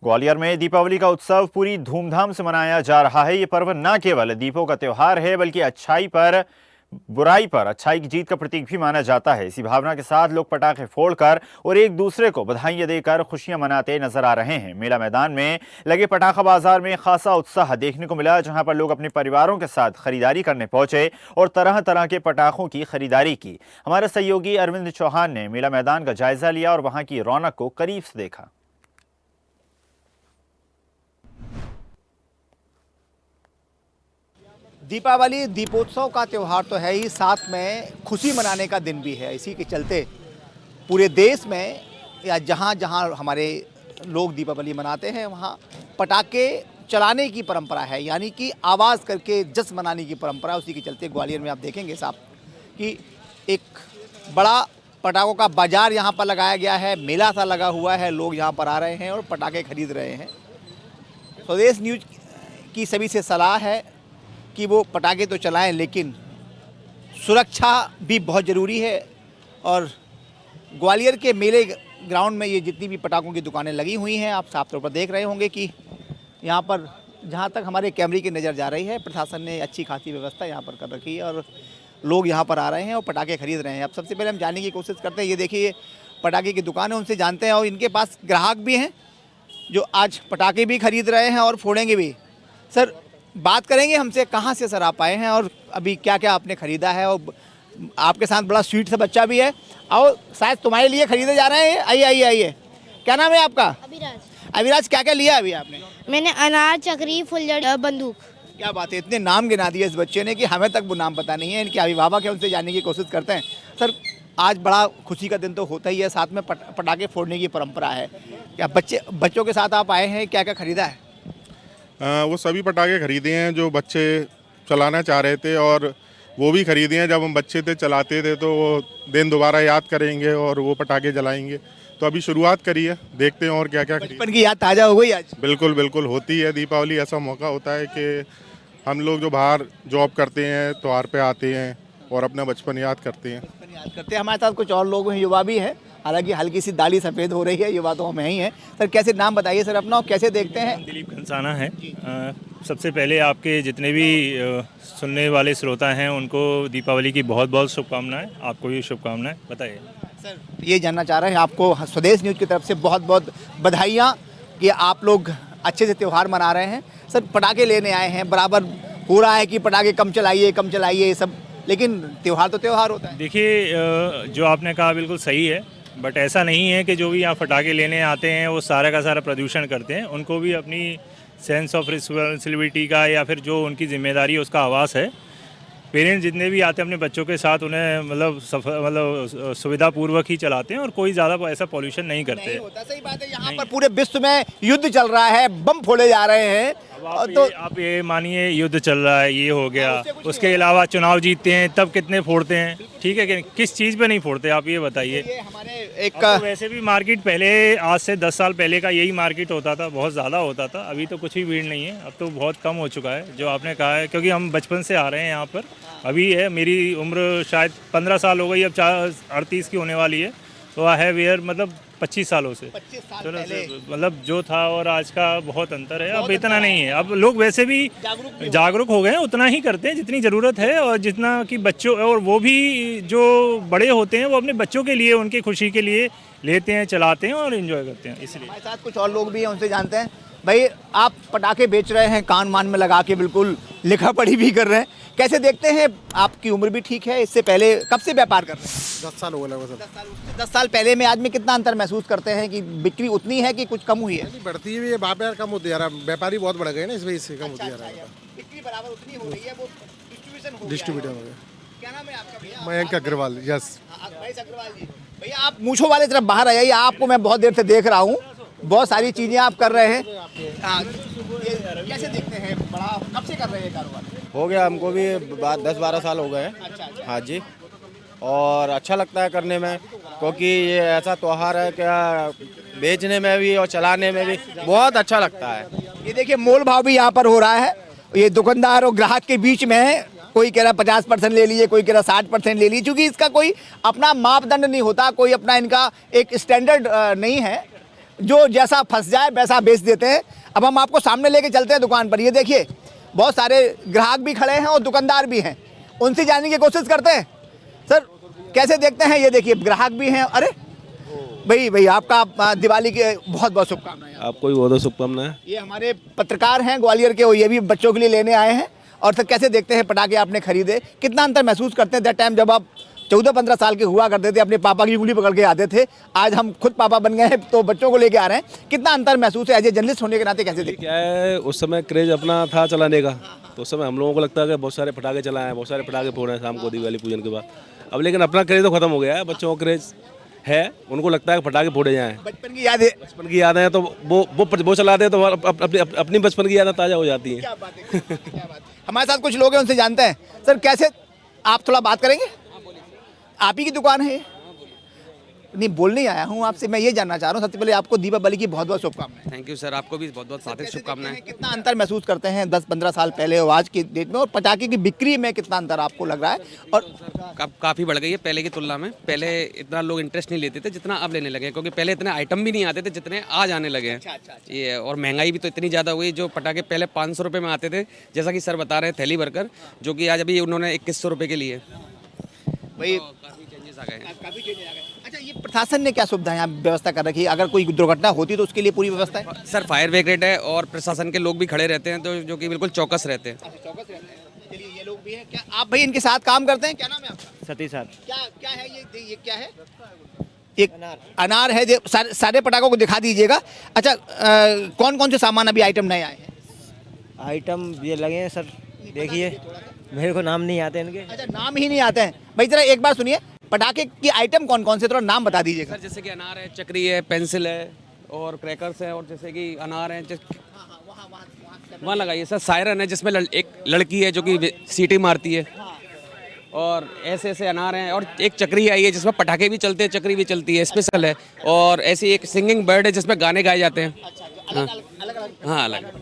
ग्वालियर में दीपावली का उत्सव पूरी धूमधाम से मनाया जा रहा है। ये पर्व न केवल दीपों का त्योहार है बल्कि बुराई पर अच्छाई की जीत का प्रतीक भी माना जाता है। इसी भावना के साथ लोग पटाखे फोड़कर और एक दूसरे को बधाइयां देकर खुशियां मनाते नजर आ रहे हैं। मेला मैदान में लगे पटाखा बाजार में खासा उत्साह देखने को मिला, जहां पर लोग अपने परिवारों के साथ खरीदारी करने पहुंचे और तरह तरह के पटाखों की खरीदारी की। हमारे सहयोगी अरविंद चौहान ने मेला मैदान का जायजा लिया और वहां की रौनक को करीब से देखा। दीपावली दीपोत्सव का त्यौहार तो है ही, साथ में खुशी मनाने का दिन भी है। इसी के चलते पूरे देश में या जहाँ जहाँ हमारे लोग दीपावली मनाते हैं वहाँ पटाखे चलाने की परंपरा है, यानी कि आवाज़ करके जश्न मनाने की परंपरा। उसी के चलते ग्वालियर में आप देखेंगे साहब कि एक बड़ा पटाखों का बाज़ार यहाँ पर लगाया गया है, मेला सा लगा हुआ है, लोग यहाँ पर आ रहे हैं और पटाखे खरीद रहे हैं। स्वदेश न्यूज़ की सभी से सलाह है कि वो पटाखे तो चलाएं, लेकिन सुरक्षा भी बहुत ज़रूरी है। और ग्वालियर के मेले ग्राउंड में ये जितनी भी पटाखों की दुकानें लगी हुई हैं, आप साफ तौर पर देख रहे होंगे कि यहाँ पर जहाँ तक हमारे कैमरे की नज़र जा रही है, प्रशासन ने अच्छी खासी व्यवस्था यहाँ पर कर रखी है और लोग यहाँ पर आ रहे हैं और पटाखे खरीद रहे हैं। अब सबसे पहले हम जानने की कोशिश करते हैं। ये देखिए पटाखे की दुकान है, उनसे जानते हैं, और इनके पास ग्राहक भी हैं जो आज पटाखे भी खरीद रहे हैं और फोड़ेंगे भी। सर, बात करेंगे हमसे, कहाँ से सर आप आए हैं और अभी क्या क्या आपने ख़रीदा है? और आपके साथ बड़ा स्वीट सा बच्चा भी है, और शायद तुम्हारे लिए खरीदे जा रहे हैं। आइए आइए आइए, क्या नाम है आपका? अभिराज। अभिराज, क्या क्या लिया अभी आपने? मैंने अनार, चक्री, फुलझड़ी, बंदूक। क्या बात है, इतने नाम गिना दिए इस बच्चे ने कि हमें तक वो नाम पता नहीं है। इनके अभिभावक है, उनसे जानने की कोशिश करते हैं। सर, आज बड़ा खुशी का दिन तो होता ही है, साथ में पटाखे फोड़ने की परंपरा है। क्या बच्चों के साथ आप आए हैं, क्या क्या खरीदा है? वो सभी पटाखे खरीदे हैं जो बच्चे चलाना चाह रहे थे, और वो भी खरीदे हैं। जब हम बच्चे थे चलाते थे तो वो दिन दोबारा याद करेंगे और वो पटाखे जलाएंगे। तो अभी शुरुआत करी है, देखते हैं और क्या क्या। बचपन की याद ताज़ा हो गई आज? बिल्कुल बिल्कुल होती है। दीपावली ऐसा मौका होता है कि हम लोग जो बाहर जॉब करते हैं त्योहार पे आते हैं और अपना बचपन याद करते हैं। हमारे साथ कुछ और लोग हैं, युवा भी हैं, हालांकि हल्की सी दाढ़ी सफ़ेद हो रही है, युवा तो हम ही हैं। सर, कैसे नाम बताइए सर अपना, और कैसे देखते हैं? दिलीप खंसाना है। सबसे पहले आपके जितने भी सुनने वाले श्रोता हैं उनको दीपावली की बहुत बहुत शुभकामनाएं। आपको भी शुभकामनाएं। बताइए सर। ये जानना चाह रहे हैं, आपको स्वदेश न्यूज़ की तरफ से बहुत बहुत बधाइयाँ कि आप लोग अच्छे से त्यौहार मना रहे हैं। सर, पटाखे लेने आए हैं, बराबर हो रहा है कि पटाखे कम चलाइए ये सब, लेकिन त्यौहार तो त्यौहार होता है। देखिए, जो आपने कहा बिल्कुल सही है, बट ऐसा नहीं है कि जो भी यहाँ पटाखे लेने आते हैं वो सारा का सारा प्रदूषण करते हैं। उनको भी अपनी सेंस ऑफ रिस्पॉन्सिबिलिटी का या फिर जो उनकी जिम्मेदारी है उसका आभास है। पेरेंट्स जितने भी आते हैं अपने बच्चों के साथ उन्हें मतलब सुविधापूर्वक ही चलाते हैं और कोई ज़्यादा ऐसा पॉल्यूशन नहीं करते। नहीं होता, सही बात है। यहाँ पर पूरे विश्व में युद्ध चल रहा है, बम फोड़े जा रहे हैं। आप ये मानिए युद्ध चल रहा है, ये हो गया, उसके अलावा चुनाव जीतते हैं तब कितने फोड़ते हैं, ठीक है कि किस चीज़ पे नहीं फोड़ते आप ये बताइए। हमारे एक तो वैसे भी मार्केट पहले आज से 10 साल पहले का यही मार्केट होता था, बहुत ज़्यादा होता था। अभी तो कुछ भी भीड़ नहीं है, अब तो बहुत कम हो चुका है जो आपने कहा है, क्योंकि हम बचपन से आ रहे हैं यहाँ पर। अभी है मेरी उम्र शायद 15 साल हो गई, अब 38 की होने वाली है, तो आई हैव हियर मतलब 25 सालों से। 25 साल चलो पहले मतलब जो था और आज का बहुत अंतर है। अब इतना नहीं है, अब लोग वैसे भी जागरूक हो गए हैं, उतना ही करते हैं जितनी ज़रूरत है, और जितना कि बच्चों, और वो भी जो बड़े होते हैं वो अपने बच्चों के लिए, उनकी खुशी के लिए लेते हैं, चलाते हैं और एंजॉय करते हैं। इसलिए हमारे साथ कुछ और लोग भी हैं, उनसे जानते हैं। भाई, आप पटाखे बेच रहे हैं, कान मान में लगा के बिल्कुल लिखा पढ़ी भी कर रहे हैं, कैसे देखते हैं? आपकी उम्र भी ठीक है, इससे पहले कब से व्यापार कर रहे हैं? 10 साल हो गए लगभग। 10 साल पहले में आज में कितना अंतर महसूस करते हैं कि बिक्री उतनी है कि कुछ कम हुई है? बढ़ती हुई है, व्यापार कम होती जा रहा है, व्यापारी बहुत बढ़ गए ना, इस वजह से कम होती जा रहा है। बिक्री बराबर उतनी हो रही है, वो डिस्ट्रीब्यूटर हो गया। क्या नाम है आपका भैया? मयंक अग्रवाल। यस महेश अग्रवाल जी। भैया, आप मूंछों वाले तरफ बाहर आइए, आपको मैं बहुत देर से देख रहा हूँ, बहुत सारी चीजें आप कर रहे हैं। कैसे देखते हैं, बड़ा कब से कर रहे हैं कारोबार? हो गया हमको भी 10-12 साल हो गए हैं। हाँ जी, और अच्छा लगता है करने में, क्योंकि ये ऐसा त्यौहार है क्या, बेचने में भी और चलाने में भी बहुत अच्छा लगता है। ये देखिए, मोल भाव भी यहाँ पर हो रहा है, ये दुकानदार और ग्राहक के बीच में है। कोई कह रहा 50% ले लीजिए, कोई कह रहा 60% ले लीजिए, क्योंकि इसका कोई अपना मापदंड नहीं होता, कोई अपना इनका एक स्टैंडर्ड नहीं है। जो जैसा फंस जाए वैसा बेच देते हैं। अब हम आपको सामने लेके चलते हैं दुकान पर। ये देखिए बहुत सारे ग्राहक भी खड़े हैं और दुकानदार भी हैं, उनसे जानने की कोशिश करते हैं। सर कैसे देखते हैं? ये देखिए ग्राहक भी हैं। अरे भाई आपका दिवाली की बहुत बहुत शुभकामनाएं। आपको भी बहुत बहुत शुभकामनाएं। ये हमारे पत्रकार हैं ग्वालियर के, वो ये भी बच्चों के लिए लेने आए हैं। और सर कैसे देखते हैं पटाखे आपने खरीदे, कितना अंतर महसूस करते हैं दैट टाइम जब आप 14-15 साल के हुआ करते थे, अपने पापा की उंगली पकड़ के आते थे, आज हम खुद पापा बन गए हैं तो बच्चों को लेके आ रहे हैं, कितना अंतर महसूस है? एज ए जर्नलिस्ट होने के नाते कैसे देखते क्या है, उस समय क्रेज अपना था चलाने का, तो उस समय हम लोगों को लगता है कि बहुत सारे पटाखे चलाएं, बहुत सारे पटाखे फोड़े हैं शाम को दिवाली पूजन के बाद। अब लेकिन अपना क्रेज तो खत्म हो गया है, बच्चों का क्रेज है, उनको लगता है कि पटाखे फोड़े जाएं। बचपन की याद है, बचपन की यादें हैं तो वो चलाते हैं तो अपनी बचपन की यादें ताज़ा हो जाती हैं। क्या बात है, क्या बात है। हमारे साथ कुछ लोग हैं, उनसे जानते हैं। सर कैसे, आप थोड़ा बात करेंगे? आप ही की दुकान है? नहीं, बोलने आया हूँ आपसे, मैं ये जानना चाह रहा हूँ सबसे पहले आपको दीपावली की बहुत बहुत शुभकामनाएं। थैंक यू सर, आपको भी बहुत बहुत हार्दिक शुभकामनाएं। कितना अंतर महसूस करते हैं 10-15 साल पहले और आज की डेट में, और पटाखे की बिक्री में कितना अंतर आपको लग रहा है? और काफ़ी बढ़ गई है पहले की तुलना में। पहले इतना लोग इंटरेस्ट नहीं लेते थे जितना अब लेने लगे हैं, क्योंकि पहले इतने आइटम भी नहीं आते थे जितने आज आने लगे हैं। ये और महंगाई भी तो इतनी ज़्यादा हुई, जो पटाखे पहले 500 रुपये में आते थे, जैसा कि सर बता रहे हैं थैली भरकर, जो कि आज अभी उन्होंने 2100 रुपये के लिए भाई काफ़ी चेंजेस आ गए हैं। काफी चेंजेस आ गए। अच्छा, ये प्रशासन ने क्या सुविधाएं यहाँ व्यवस्था कर रखी है? अगर कोई दुर्घटना होती तो उसके लिए पूरी व्यवस्था है? सर फायर ब्रिगेड है और प्रशासन के लोग भी खड़े रहते हैं, तो जो कि बिल्कुल चौकस रहते हैं। चौकस रहते हैं। चलिए ये लोग भी हैं। क्या आप भाई इनके साथ काम करते हैं? क्या नाम है आपका? सतीश सर। क्या क्या है ये क्या है? एक अनार है। सारे पटाखों को दिखा दीजिएगा। अच्छा, कौन कौन से सामान अभी आइटम नए आए हैं? आइटम ये लगे हैं सर, देखिए मेरे को नाम नहीं आते इनके। अच्छा, नाम ही नहीं आते हैं भाई। जरा एक बार सुनिए, पटाखे की आइटम कौन कौन से, थोड़ा नाम बता दीजिएगा। सर जैसे कि अनार है, चक्री है, पेंसिल है और क्रैकर्स है, और जैसे कि अनार है वहाँ लगाइए सर। सायरन है जिसमें एक लड़की है जो कि सीटी मारती है, और ऐसे ऐसे अनार हैं। और एक चक्री आई है जिसमें पटाखे भी चलते हैं, चक्री भी चलती है, स्पेशल है। और ऐसी एक सिंगिंग बर्ड है जिसमें गाने गाए जाते हैं। हाँ अलग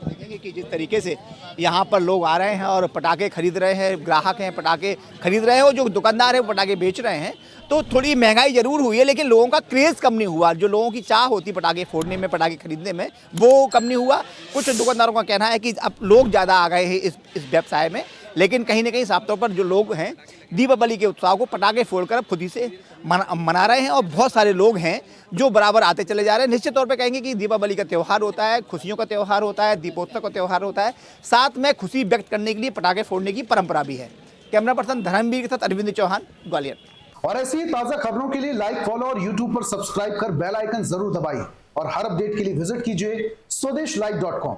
देखेंगे कि जिस तरीके से यहाँ पर लोग आ रहे हैं और पटाखे खरीद रहे हैं, ग्राहक हैं पटाखे खरीद रहे हैं, और जो दुकानदार है वो पटाखे बेच रहे हैं, तो थोड़ी महंगाई जरूर हुई है, लेकिन लोगों का क्रेज़ कम नहीं हुआ। जो लोगों की चाह होती पटाखे फोड़ने में, पटाखे खरीदने में, वो कम नहीं हुआ। कुछ दुकानदारों का कहना है कि अब लोग ज़्यादा आ गए हैं इस व्यवसाय में, लेकिन कहीं ना कहीं साफ तौर पर जो लोग हैं दीपावली के उत्साह को पटाखे फोड़कर अब खुद ही से मना रहे हैं, और बहुत सारे लोग हैं जो बराबर आते चले जा रहे हैं। निश्चित तौर पे कहेंगे कि दीपावली का त्यौहार होता है, खुशियों का त्यौहार होता है, दीपोत्सव का त्यौहार होता है, साथ में खुशी व्यक्त करने के लिए पटाखे फोड़ने की परंपरा भी है। कैमरा पर्सन धर्मवीर के साथ अरविंद चौहान, ग्वालियर। और ऐसी ही ताजा खबरों के लिए लाइक, फॉलो और यूट्यूब पर सब्सक्राइब कर बेल आइकन जरूर दबाइए, और हर अपडेट के लिए विजिट कीजिए स्वदेशलाइव.com।